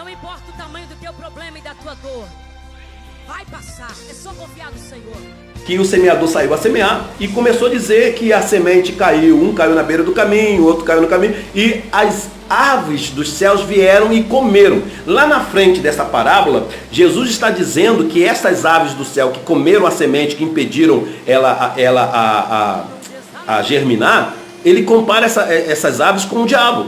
Não importa o tamanho do teu problema e da tua dor, vai passar, é só confiar no Senhor. Que o semeador saiu a semear e começou a dizer que a semente caiu, um caiu na beira do caminho, outro caiu no caminho, e as aves dos céus vieram e comeram. Lá na frente dessa parábola, Jesus está dizendo que essas aves do céu que comeram a semente, que impediram ela a germinar, ele compara essas aves com o diabo,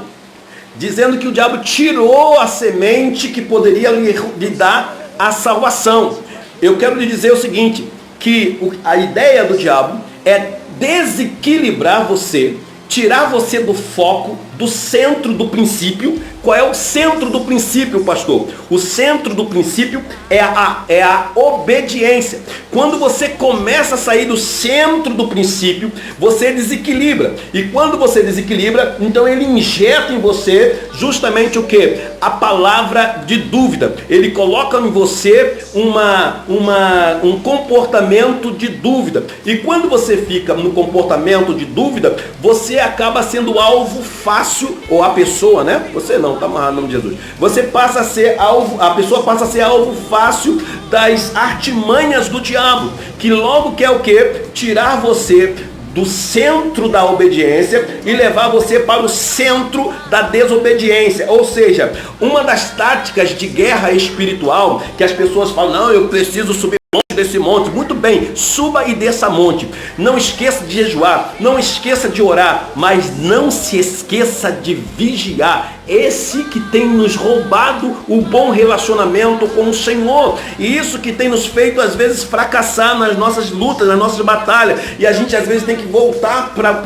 dizendo que o diabo tirou a semente que poderia lhe dar a salvação. Eu quero lhe dizer o seguinte, que a ideia do diabo é desequilibrar você, tirar você do foco, do centro do princípio. Qual é o centro do princípio, pastor? O centro do princípio é a obediência. Quando você começa a sair do centro do princípio, você desequilibra. E quando você desequilibra, então ele injeta em você justamente o quê? A palavra de dúvida. Ele coloca em você um comportamento de dúvida. E quando você fica no comportamento de dúvida, você acaba sendo alvo fácil, ou a pessoa, né? Você não, tá amarrado no nome de Jesus. Você passa a ser alvo, a pessoa passa a ser alvo fácil das artimanhas do diabo, que logo quer o quê? Tirar você do centro da obediência e levar você para o centro da desobediência. Ou seja, uma das táticas de guerra espiritual que as pessoas falam, não, eu preciso subir desse monte. Muito bem, suba e desça monte. Não esqueça de jejuar, não esqueça de orar, mas não se esqueça de vigiar. Esse que tem nos roubado o bom relacionamento com o Senhor, e isso que tem nos feito às vezes fracassar nas nossas lutas, nas nossas batalhas, e a gente às vezes tem que voltar para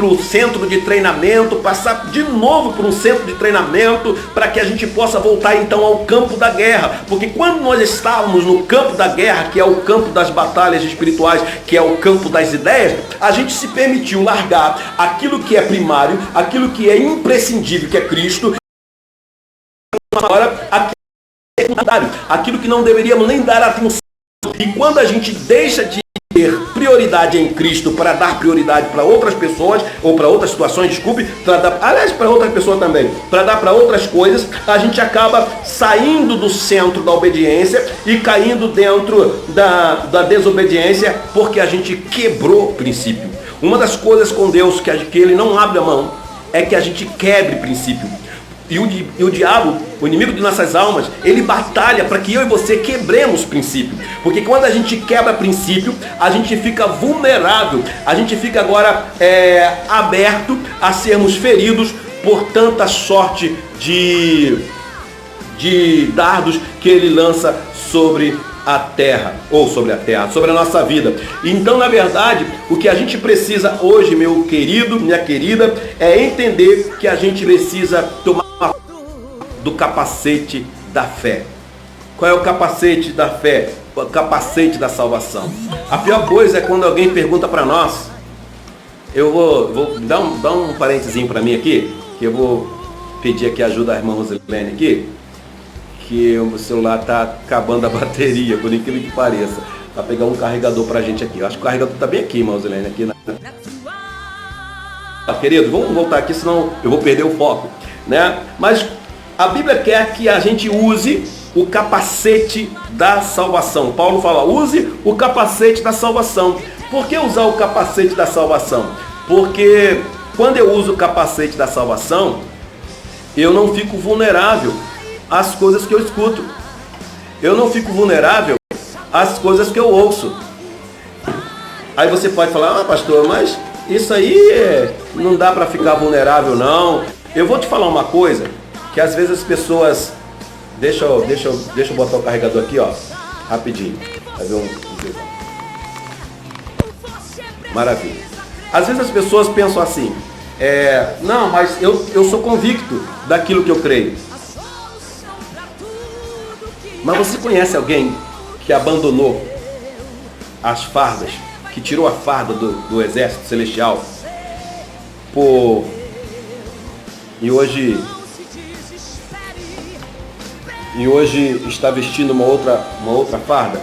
o centro de treinamento, passar de novo por um centro de treinamento, para que a gente possa voltar então ao campo da guerra. Porque quando nós estávamos no campo da guerra, que é o campo das batalhas espirituais, que é o campo das ideias, a gente se permitiu largar aquilo que é primário, aquilo que é imprescindível, que é Cristo, agora aquilo que é secundário, aquilo que não deveríamos nem dar atenção. E quando a gente deixa de ter prioridade em Cristo para dar prioridade para outras pessoas, ou para outras situações, desculpe, para outras pessoas também, para dar para outras coisas, a gente acaba saindo do centro da obediência e caindo dentro da desobediência, porque a gente quebrou o princípio. Uma das coisas com Deus que ele não abre a mão é que a gente quebre princípio. E o diabo, o inimigo de nossas almas, ele batalha para que eu e você quebremos princípio. Porque quando a gente quebra princípio, a gente fica vulnerável. A gente fica agora aberto a sermos feridos por tanta sorte de dardos que ele lança sobre a terra, ou sobre a terra, sobre a nossa vida. Então, na verdade, o que a gente precisa hoje, meu querido, minha querida, é entender que a gente precisa tomar do capacete da fé. Qual é o capacete da fé? O capacete da salvação. A pior coisa é quando alguém pergunta para nós. Eu vou dar um parentezinho para mim aqui, que eu vou pedir aqui ajuda à irmã Rosilene aqui, que o celular está acabando a bateria, por incrível que pareça, para pegar um carregador para a gente aqui. Eu acho que o carregador está bem aqui, irmã Rosilene, aqui querido, vamos voltar aqui, senão eu vou perder o foco, né? Mas a Bíblia quer que a gente use o capacete da salvação. Paulo fala, use o capacete da salvação. Por que usar o capacete da salvação? Porque quando eu uso o capacete da salvação, eu não fico vulnerável às coisas que eu escuto. Eu não fico vulnerável às coisas que eu ouço. Aí você pode falar, pastor, mas isso aí não dá para ficar vulnerável não. Eu vou te falar uma coisa, que às vezes as pessoas... Deixa eu botar o carregador aqui, ó, rapidinho. Vai ver Maravilha. Às vezes as pessoas pensam assim, não, mas eu sou convicto daquilo que eu creio. Mas você conhece alguém que abandonou as fardas, que tirou a farda do exército celestial e hoje está vestindo uma outra farda?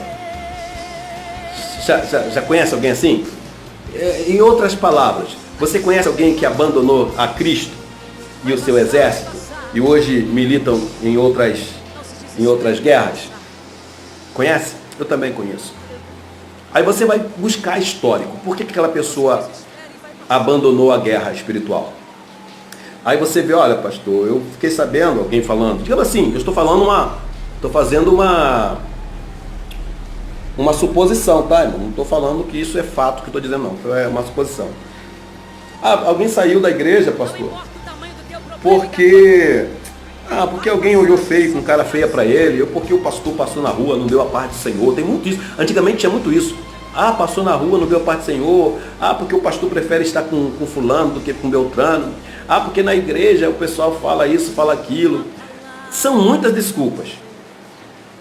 Já conhece alguém assim? Em outras palavras, você conhece alguém que abandonou a Cristo e o seu exército e hoje militam em outras guerras? Conhece? Eu também conheço. Aí você vai buscar histórico. Por que aquela pessoa abandonou a guerra espiritual? Aí você vê, olha, pastor, eu fiquei sabendo, alguém falando, digamos assim, eu estou fazendo uma suposição, tá, irmão? Não estou falando que isso é fato que eu estou dizendo, não. É uma suposição. Alguém saiu da igreja, pastor, porque alguém olhou feio, com cara feia para ele, ou porque o pastor passou na rua, não deu a paz do Senhor. Tem muito isso. Antigamente tinha muito isso. Passou na rua, não deu a paz do Senhor. Porque o pastor prefere estar com fulano do que com Beltrano. Porque na igreja o pessoal fala isso, fala aquilo. São muitas desculpas,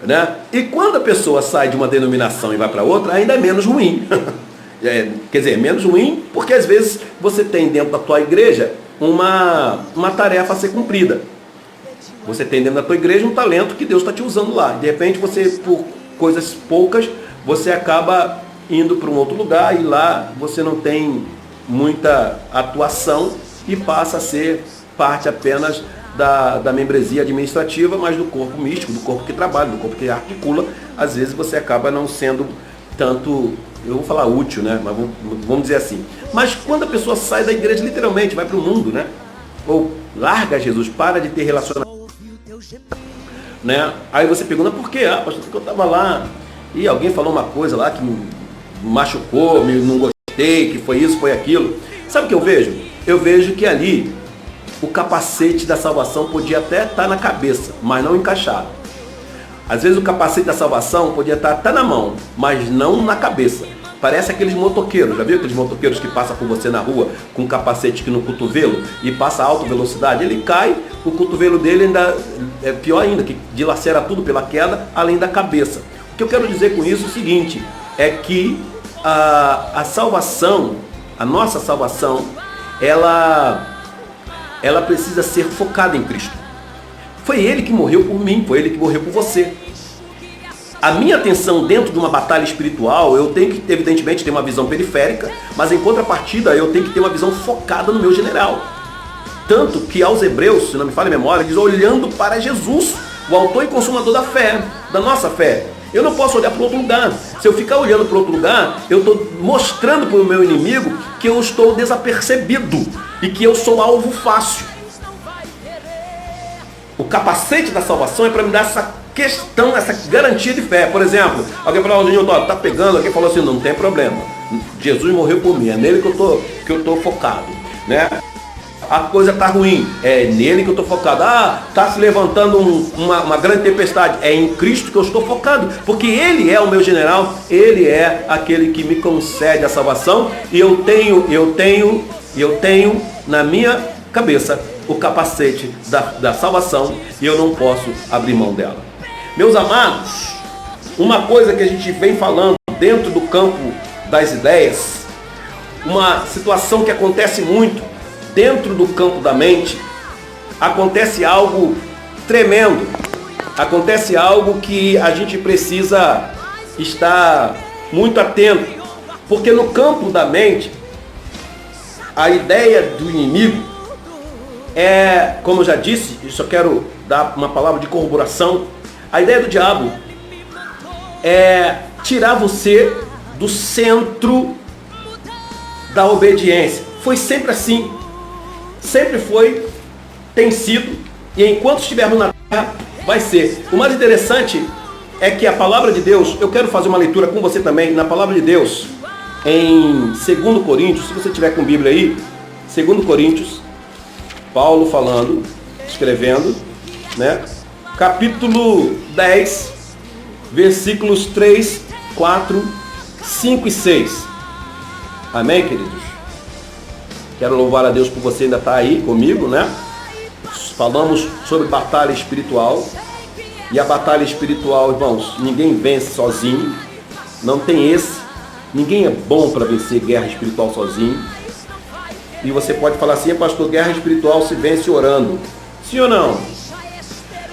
né? E quando a pessoa sai de uma denominação e vai para outra, ainda é menos ruim. Quer dizer, é menos ruim porque às vezes você tem dentro da tua igreja uma tarefa a ser cumprida. Você tem dentro da tua igreja um talento que Deus está te usando lá. De repente você, por coisas poucas, você acaba indo para um outro lugar e lá você não tem muita atuação e passa a ser parte apenas da membresia administrativa, mas do corpo místico, do corpo que trabalha, do corpo que articula. Às vezes você acaba não sendo tanto, eu vou falar útil, né? Mas vamos dizer assim. Mas quando a pessoa sai da igreja, literalmente, vai para o mundo, né? Ou larga Jesus, para de ter relacionamento, né? Aí você pergunta, por quê? Pastor, porque eu estava lá e alguém falou uma coisa lá que me machucou, não gostei, que foi isso, foi aquilo. Sabe o que eu vejo? Eu vejo que ali o capacete da salvação podia até estar na cabeça, mas não encaixado. Às vezes o capacete da salvação podia estar até na mão, mas não na cabeça. Parece aqueles motoqueiros, já viu aqueles motoqueiros que passam por você na rua com um capacete aqui no cotovelo e passa a alta velocidade? Ele cai, o cotovelo dele ainda é pior ainda, que dilacera tudo pela queda, além da cabeça. O que eu quero dizer com isso é o seguinte, é que a salvação, a nossa salvação, ela precisa ser focada em Cristo. Foi Ele que morreu por mim, foi Ele que morreu por você. A minha atenção dentro de uma batalha espiritual, eu tenho que, evidentemente, ter uma visão periférica, mas em contrapartida, eu tenho que ter uma visão focada no meu general. Tanto que aos Hebreus, se não me falha a memória, diz, olhando para Jesus, o autor e consumador da fé, da nossa fé. Eu não posso olhar para outro lugar. Se eu ficar olhando para outro lugar, eu estou mostrando para o meu inimigo que eu estou desapercebido e que eu sou alvo fácil. O capacete da salvação é para me dar essa questão, essa garantia de fé. Por exemplo, alguém falou, tá pegando, alguém falou assim, não tem problema. Jesus morreu por mim, é nele que eu estou focado, né? A coisa está ruim, é nele que eu estou focado. Está se levantando uma grande tempestade, é em Cristo que eu estou focado, porque Ele é o meu general, Ele é aquele que me concede a salvação, e eu tenho na minha cabeça o capacete da salvação, e eu não posso abrir mão dela. Meus amados, uma coisa que a gente vem falando dentro do campo das ideias, uma situação que acontece muito dentro do campo da mente, acontece algo tremendo, acontece algo que a gente precisa estar muito atento, porque no campo da mente, a ideia do inimigo é, como eu já disse, eu só quero dar uma palavra de corroboração, a ideia do diabo é tirar você do centro da obediência. Foi sempre assim. Sempre foi, tem sido, e enquanto estivermos na terra, vai ser. O mais interessante é que a palavra de Deus, eu quero fazer uma leitura com você também, na palavra de Deus, em 2 Coríntios, se você tiver com Bíblia aí, 2 Coríntios, Paulo falando, escrevendo, né? Capítulo 10, versículos 3, 4, 5 e 6. Amém, queridos? Quero louvar a Deus por você ainda estar aí comigo, né? Falamos sobre batalha espiritual. E a batalha espiritual, irmãos, ninguém vence sozinho. Não tem esse. Ninguém é bom para vencer guerra espiritual sozinho. E você pode falar assim, pastor, guerra espiritual se vence orando. Sim ou não?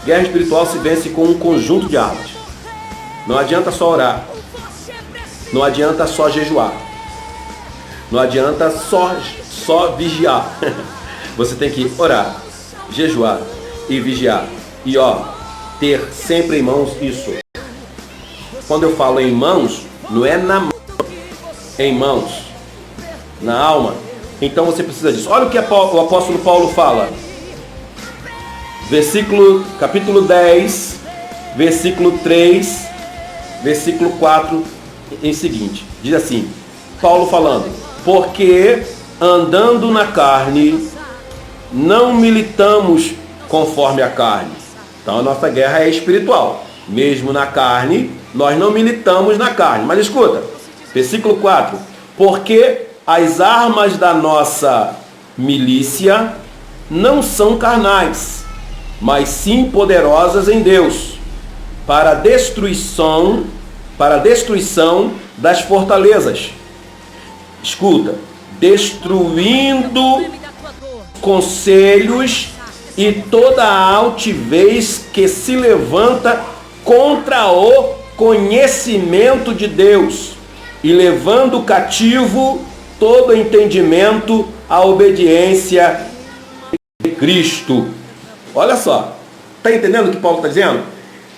Guerra espiritual se vence com um conjunto de armas. Não adianta só orar. Não adianta só jejuar. Não adianta só vigiar. Você tem que orar, jejuar e vigiar. E ter sempre em mãos isso. Quando eu falo em mãos, não é na mão, em mãos, na alma. Então você precisa disso. Olha o que o apóstolo Paulo fala. Capítulo 10, versículo 3, versículo 4 em seguinte. Diz assim, Paulo falando: porque andando na carne, não militamos conforme a carne. Então a nossa guerra é espiritual. Mesmo na carne, nós não militamos na carne. Mas escuta, versículo 4. Porque as armas da nossa milícia não são carnais, mas sim poderosas em Deus, para a destruição das fortalezas. Escuta, destruindo conselhos e toda a altivez que se levanta contra o conhecimento de Deus, e levando cativo todo entendimento à obediência de Cristo. Olha só, está entendendo o que Paulo está dizendo?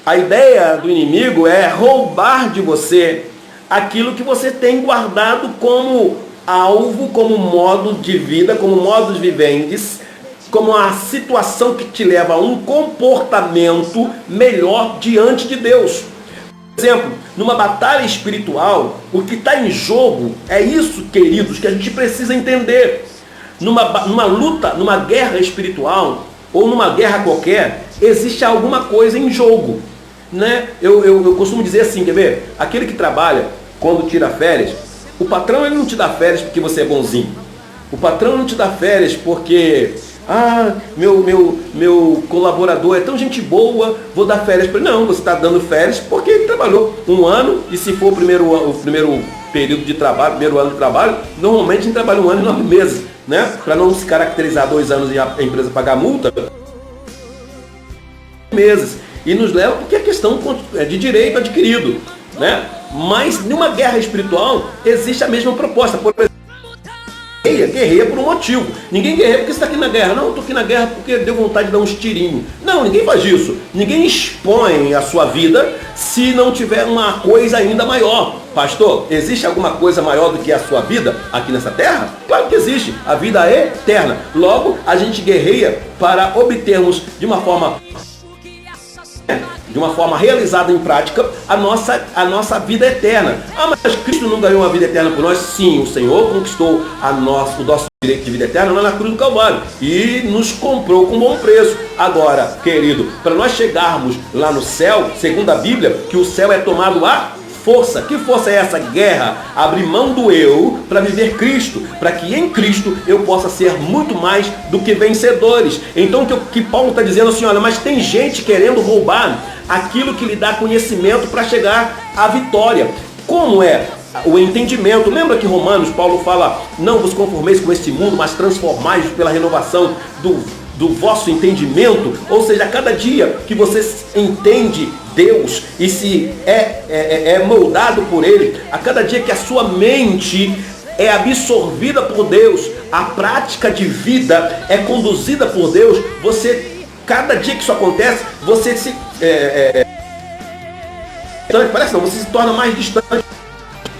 A ideia do inimigo é roubar de você aquilo que você tem guardado como alvo, como modo de vida, como modus vivendi, como a situação que te leva a um comportamento melhor diante de Deus. Por exemplo, numa batalha espiritual, o que está em jogo é isso, queridos, que a gente precisa entender. Numa luta, numa guerra espiritual, ou numa guerra qualquer, existe alguma coisa em jogo, né? Eu costumo dizer assim, quer ver? Aquele que trabalha, quando tira férias, o patrão ele não te dá férias porque você é bonzinho. O patrão não te dá férias porque... meu colaborador é tão gente boa, vou dar férias para ele. Não, você está dando férias porque ele trabalhou um ano, e se for o primeiro período de trabalho, primeiro ano de trabalho, normalmente a gente trabalha 1 ano e 9 meses, né? Para não se caracterizar 2 anos e a empresa pagar multa, meses. E nos leva porque é questão de direito adquirido, né? Mas numa guerra espiritual existe a mesma proposta. Por exemplo, guerreia por um motivo. Ninguém guerreia porque você está aqui na guerra. Não, estou aqui na guerra porque deu vontade de dar uns tirinhos. Não, ninguém faz isso. Ninguém expõe a sua vida se não tiver uma coisa ainda maior. Pastor, existe alguma coisa maior do que a sua vida aqui nessa terra? Claro que existe. A vida é eterna. Logo, a gente guerreia para obtermos de uma forma realizada em prática a nossa vida eterna. Mas Cristo não ganhou uma vida eterna por nós? Sim, o Senhor conquistou o nosso direito de vida eterna lá na cruz do Calvário e nos comprou com bom preço. Agora, querido, para nós chegarmos lá no céu, segundo a Bíblia, que o céu é tomado a força. Que força é essa? Guerra. Abrir mão do eu para viver Cristo, para que em Cristo eu possa ser muito mais do que vencedores. Então o que Paulo está dizendo assim, olha, mas tem gente querendo roubar aquilo que lhe dá conhecimento para chegar à vitória. Como é o entendimento? Lembra que Romanos, Paulo fala, não vos conformeis com este mundo, mas transformai-vos pela renovação do vosso entendimento. Ou seja, a cada dia que você entende Deus e se é moldado por Ele, a cada dia que a sua mente é absorvida por Deus, a prática de vida é conduzida por Deus, cada dia que isso acontece, você se você se torna mais distante.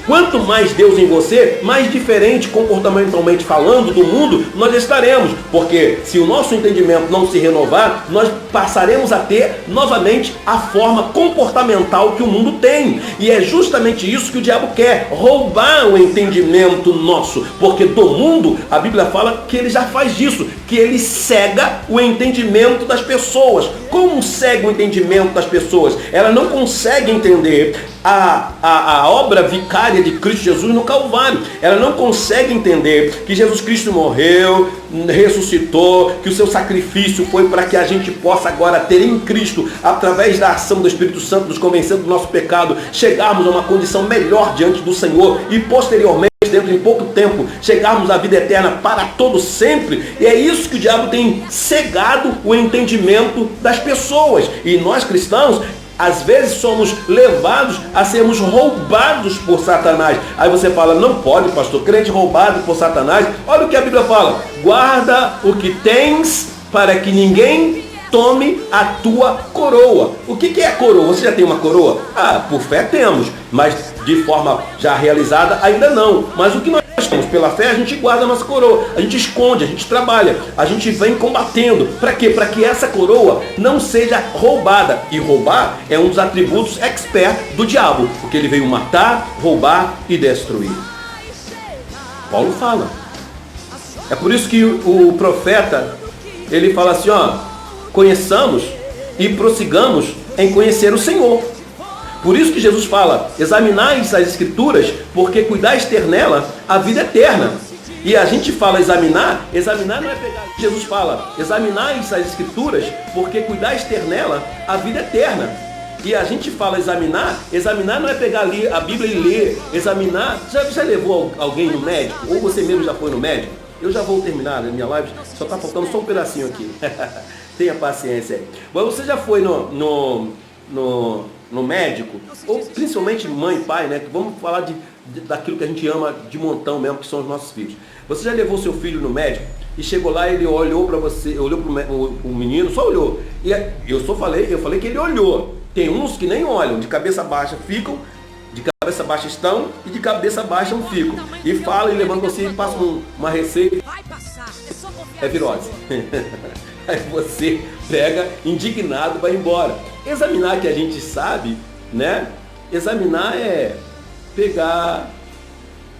Quanto mais Deus em você, mais diferente comportamentalmente falando do mundo nós estaremos. Porque se o nosso entendimento não se renovar, nós passaremos a ter novamente a forma comportamental que o mundo tem. E é justamente isso que o diabo quer, roubar o entendimento nosso. Porque do mundo, a Bíblia fala que ele já faz isso, que ele cega o entendimento das pessoas. Como cega o entendimento das pessoas? Ela não consegue entender a obra vicária de Cristo Jesus no Calvário. Ela não consegue entender que Jesus Cristo morreu, ressuscitou, que o seu sacrifício foi para que a gente possa agora ter em Cristo, através da ação do Espírito Santo, nos convencendo do nosso pecado, chegarmos a uma condição melhor diante do Senhor e posteriormente, dentro de pouco tempo, chegarmos à vida eterna para todo sempre. E é isso que o diabo tem cegado o entendimento das pessoas. E nós cristãos, às vezes somos levados a sermos roubados por Satanás. Aí você fala, não pode, pastor, crente roubado por Satanás. Olha o que a Bíblia fala: guarda o que tens para que ninguém tome a tua coroa. O que é a coroa? Você já tem uma coroa? Por fé temos, mas de forma já realizada ainda não. Mas o que nós temos? Pela fé a gente guarda a nossa coroa, a gente esconde, a gente trabalha, a gente vem combatendo. Para quê? Para que essa coroa não seja roubada. E roubar é um dos atributos expert do diabo, porque ele veio matar, roubar e destruir. Paulo fala. É por isso que o profeta, ele fala assim, conheçamos e prossigamos em conhecer o Senhor. Por isso que Jesus fala, examinais as escrituras, porque cuidais ter nela a vida eterna. E a gente fala examinar não é pegar. Jesus fala, examinais as escrituras, porque cuidais ter nela a vida eterna. E a gente fala examinar não é pegar ali a Bíblia e ler. Examinar, já levou alguém no médico? Ou você mesmo já foi no médico? Eu já vou terminar a minha live, só está faltando só um pedacinho aqui. Tenha paciência aí. Mas você já foi no médico? Ou principalmente mãe e pai, né? Vamos falar daquilo que a gente ama de montão mesmo, que são os nossos filhos. Você já levou seu filho no médico e chegou lá, ele olhou para você, olhou para o menino, só olhou. E eu falei que ele olhou. Tem uns que nem olham, de cabeça baixa ficam, de cabeça baixa estão e de cabeça baixa ficam. E fala e levanta você e passa uma receita. É virose. Aí você pega, indignado, vai embora. Examinar que a gente sabe, né? Examinar é pegar,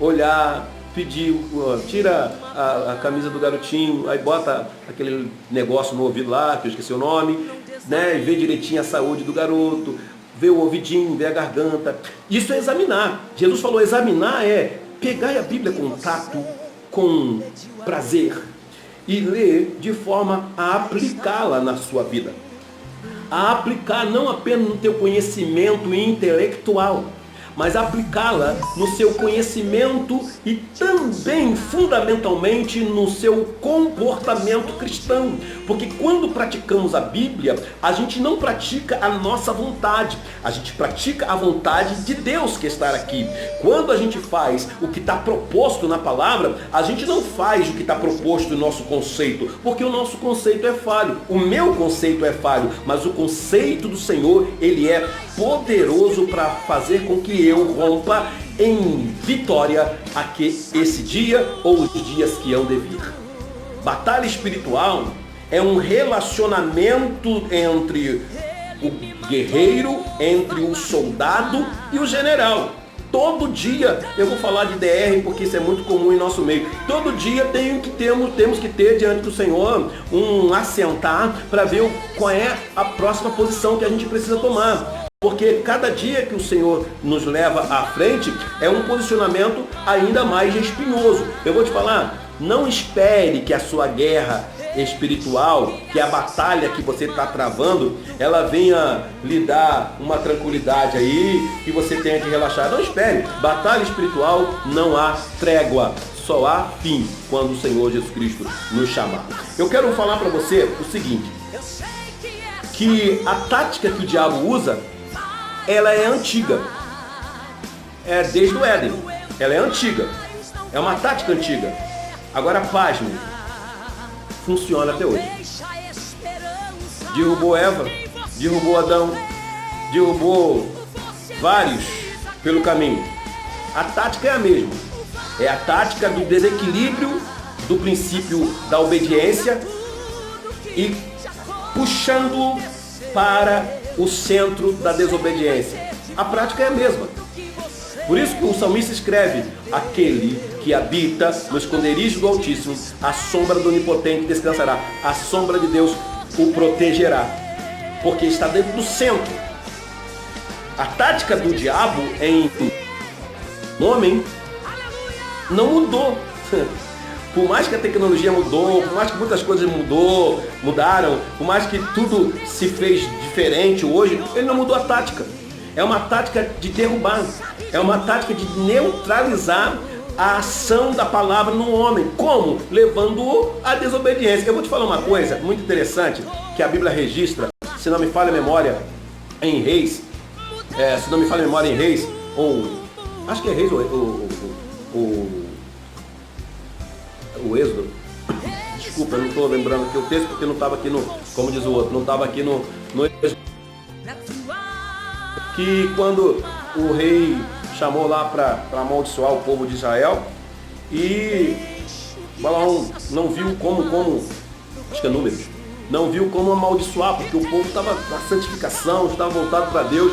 olhar, pedir, tira a camisa do garotinho, aí bota aquele negócio no ouvido lá, que eu esqueci o nome, né? E vê direitinho a saúde do garoto, vê o ouvidinho, vê a garganta. Isso é examinar. Jesus falou, examinar é pegar a Bíblia com tato, com prazer, e ler de forma a aplicá-la na sua vida. A aplicar não apenas no teu conhecimento intelectual, mas aplicá-la no seu conhecimento e também, fundamentalmente, no seu comportamento cristão. Porque quando praticamos a Bíblia, a gente não pratica a nossa vontade, a gente pratica a vontade de Deus que está aqui. Quando a gente faz o que está proposto na palavra, a gente não faz o que está proposto no nosso conceito, porque o nosso conceito é falho, o meu conceito é falho, mas o conceito do Senhor, ele é poderoso para fazer com que eu rompa em vitória esse dia ou os dias que hão de vir. Batalha espiritual é um relacionamento entre o guerreiro, entre o soldado e o general. Todo dia, eu vou falar de DR porque isso é muito comum em nosso meio. Todo dia temos que ter diante do Senhor um assentar para ver qual é a próxima posição que a gente precisa tomar. Porque cada dia que o Senhor nos leva à frente é um posicionamento ainda mais espinhoso. Eu vou te falar, não espere que a sua guerra espiritual, que a batalha que você está travando, ela venha lhe dar uma tranquilidade aí e você tenha que relaxar. Não espere. Batalha espiritual não há trégua, só há fim quando o Senhor Jesus Cristo nos chamar. Eu quero falar para você o seguinte, que a tática que o diabo usa, ela é antiga. É desde o Éden. Ela é antiga. É uma tática antiga. Agora, pasme, funciona até hoje. Derrubou Eva, derrubou Adão, derrubou vários pelo caminho. A tática é a mesma. É a tática do desequilíbrio, do princípio da obediência e puxando para o centro da desobediência. A prática é a mesma. Por isso que o salmista escreve, aquele que habita no esconderijo do Altíssimo, a sombra do Onipotente descansará, a sombra de Deus o protegerá, porque está dentro do centro. A tática do diabo em homem não mudou. Por mais que a tecnologia mudou, por mais que muitas coisas mudaram, por mais que tudo se fez diferente hoje, ele não mudou a tática. É uma tática de derrubar, é uma tática de neutralizar a ação da palavra no homem. Como? Levando-o à desobediência. Eu vou te falar uma coisa muito interessante, que a Bíblia registra, se não me falha a memória, em Reis, ou acho que é Reis ou o Êxodo, desculpa, eu não estou lembrando aqui o texto porque não estava aqui no, como diz o outro, não estava aqui no que quando o rei chamou lá para amaldiçoar o povo de Israel e Balaão não viu como, acho que é Números, não viu como amaldiçoar, porque o povo estava na santificação, estava voltado para Deus.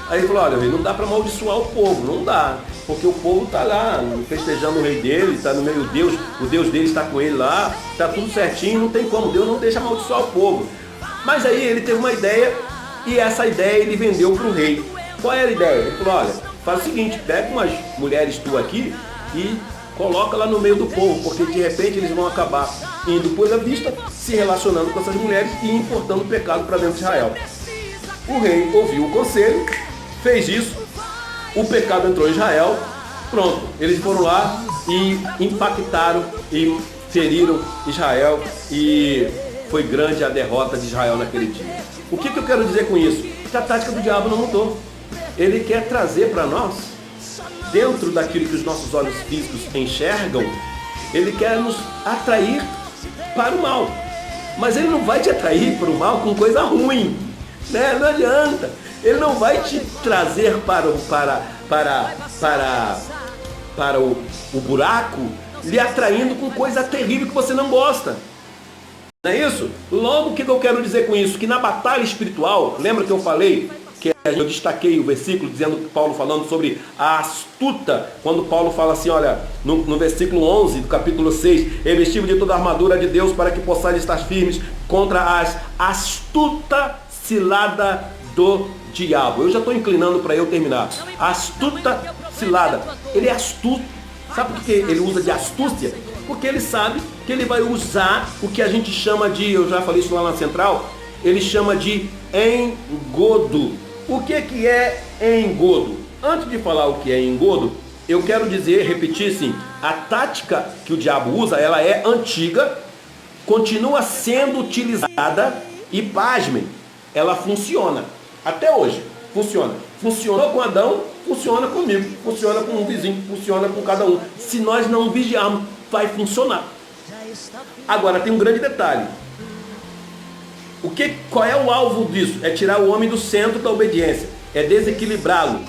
Aí ele falou, olha, rei, não dá para amaldiçoar o povo, não dá, porque o povo está lá festejando o rei dele, está no meio Deus, o Deus dele está com ele lá, está tudo certinho, não tem como, Deus não deixa amaldiçoar o povo. Mas aí ele teve uma ideia e essa ideia ele vendeu para o rei. Qual era a ideia? Ele falou, olha, faz o seguinte, pega umas mulheres tu aqui e coloca lá no meio do povo, porque de repente eles vão acabar indo por a vista, se relacionando com essas mulheres e importando o pecado para dentro de Israel. O rei ouviu o conselho, fez isso, o pecado entrou em Israel, pronto, eles foram lá e impactaram e feriram Israel e foi grande a derrota de Israel naquele dia. O que eu quero dizer com isso? Que a tática do diabo não mudou. Ele quer trazer para nós, dentro daquilo que os nossos olhos físicos enxergam, ele quer nos atrair para o mal. Mas ele não vai te atrair para o mal com coisa ruim, né? Não adianta. Ele não vai te trazer para o buraco, lhe atraindo com coisa terrível que você não gosta. Não é isso? Logo, o que eu quero dizer com isso? Que na batalha espiritual, lembra que eu falei, que eu destaquei o versículo dizendo que Paulo falando sobre a astuta, quando Paulo fala assim, olha, no versículo 11 do capítulo 6, revestido de toda a armadura de Deus para que possais estar firmes contra as astuta cilada do diabo. Eu já estou inclinando para eu terminar. Astuta cilada. Ele é astuto. Sabe por que ele usa de astúcia? Porque ele sabe que ele vai usar o que a gente chama de, eu já falei isso lá na central, ele chama de engodo. O que é engodo? Antes de falar o que é engodo, eu quero dizer, repetir sim, a tática que o diabo usa, ela é antiga, continua sendo utilizada e, pasmem, ela funciona. Até hoje, funciona. Funcionou com Adão, funciona comigo, funciona com um vizinho, funciona com cada um. Se nós não vigiarmos, vai funcionar. Agora, tem um grande detalhe. Qual é o alvo disso? É tirar o homem do centro da obediência, é desequilibrá-lo.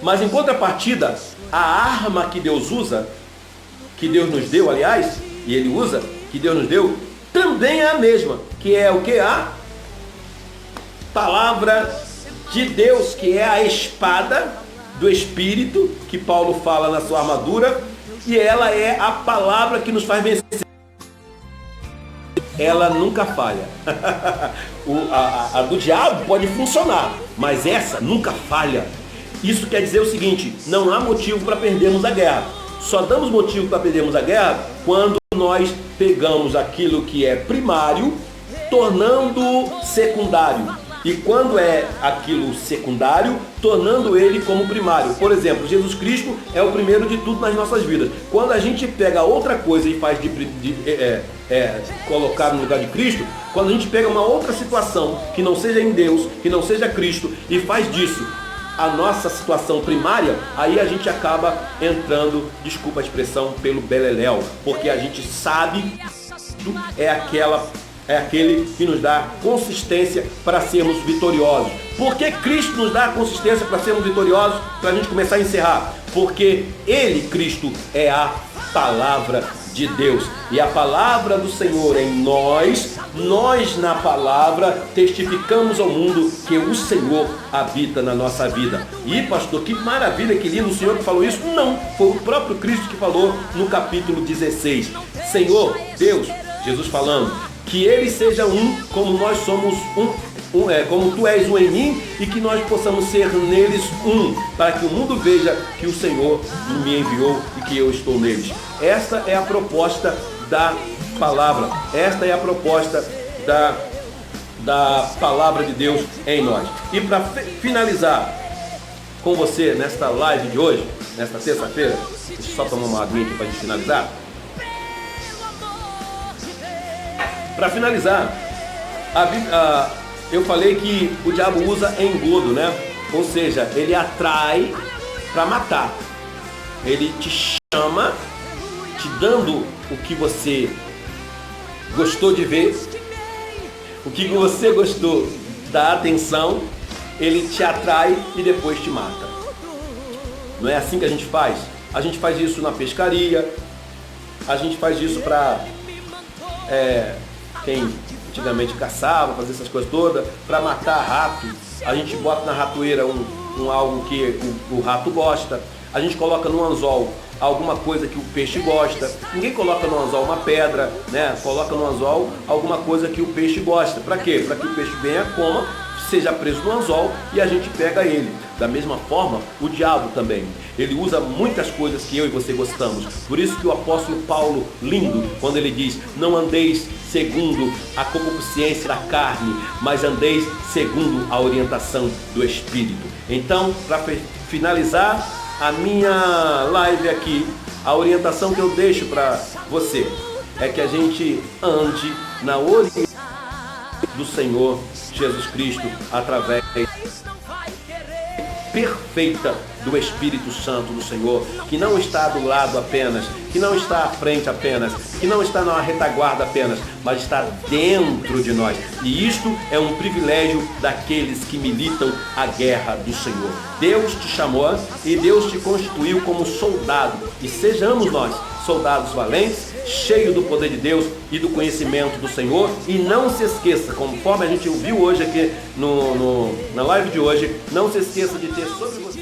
Mas em contrapartida, a arma que Deus usa, que Deus nos deu, aliás, e Ele usa, que Deus nos deu, também é a mesma, que é o que? A palavra de Deus, que é a espada do Espírito, que Paulo fala na sua armadura, e ela é a palavra que nos faz vencer. Ela nunca falha. a do diabo pode funcionar, mas essa nunca falha. Isso quer dizer o seguinte, não há motivo para perdermos a guerra. Só damos motivo para perdermos a guerra quando nós pegamos aquilo que é primário, tornando secundário. E quando é aquilo secundário, tornando ele como primário. Por exemplo, Jesus Cristo é o primeiro de tudo nas nossas vidas. Quando a gente pega outra coisa e faz colocar no lugar de Cristo, quando a gente pega uma outra situação que não seja em Deus, que não seja Cristo, e faz disso a nossa situação primária, aí a gente acaba entrando, desculpa a expressão, pelo beleléu, porque a gente sabe que é aquele que nos dá consistência para sermos vitoriosos. Por que Cristo nos dá consistência para sermos vitoriosos? Para a gente começar a encerrar. Porque Ele, Cristo, é a palavra de Deus. E a palavra do Senhor em nós na palavra testificamos ao mundo que o Senhor habita na nossa vida. E pastor, que maravilha, que lindo, o Senhor que falou isso? Não, foi o próprio Cristo que falou no capítulo 16. Senhor, Deus, Jesus falando, que Ele seja um, como nós somos como Tu és um em mim, e que nós possamos ser neles um, para que o mundo veja que o Senhor me enviou e que eu estou neles. Esta é a proposta da palavra, esta é a proposta da palavra de Deus em nós. E para finalizar com você nesta live de hoje, nesta terça-feira, deixa eu só tomar uma aguinha aqui para a gente finalizar. Para finalizar, eu falei que o diabo usa engodo, né? Ou seja, ele atrai para matar. Ele te chama, te dando o que você gostou de ver, o que você gostou da atenção, ele te atrai e depois te mata. Não é assim que a gente faz? A gente faz isso na pescaria, a gente faz isso para quem antigamente caçava, fazia essas coisas todas, para matar rato. A gente bota na ratoeira algo que o rato gosta, a gente coloca no anzol alguma coisa que o peixe gosta. Ninguém coloca no anzol uma pedra, né? Coloca no anzol alguma coisa que o peixe gosta. Para quê? Para que o peixe venha, coma, seja preso no anzol e a gente pega ele. Da mesma forma, o diabo também. Ele usa muitas coisas que eu e você gostamos. Por isso que o apóstolo Paulo, lindo, quando ele diz: não andeis segundo a concupiscência da carne, mas andeis segundo a orientação do Espírito. Então, para finalizar a minha live aqui, a orientação que eu deixo para você é que a gente ande na orientação do Senhor Jesus Cristo através perfeita do Espírito Santo do Senhor, que não está do lado apenas, que não está à frente apenas, que não está na retaguarda apenas, mas está dentro de nós. E isto é um privilégio daqueles que militam a guerra do Senhor. Deus te chamou e Deus te constituiu como soldado, e sejamos nós soldados valentes, cheios do poder de Deus e do conhecimento do Senhor. E não se esqueça, conforme a gente ouviu hoje aqui na live de hoje, não se esqueça de ter sobre você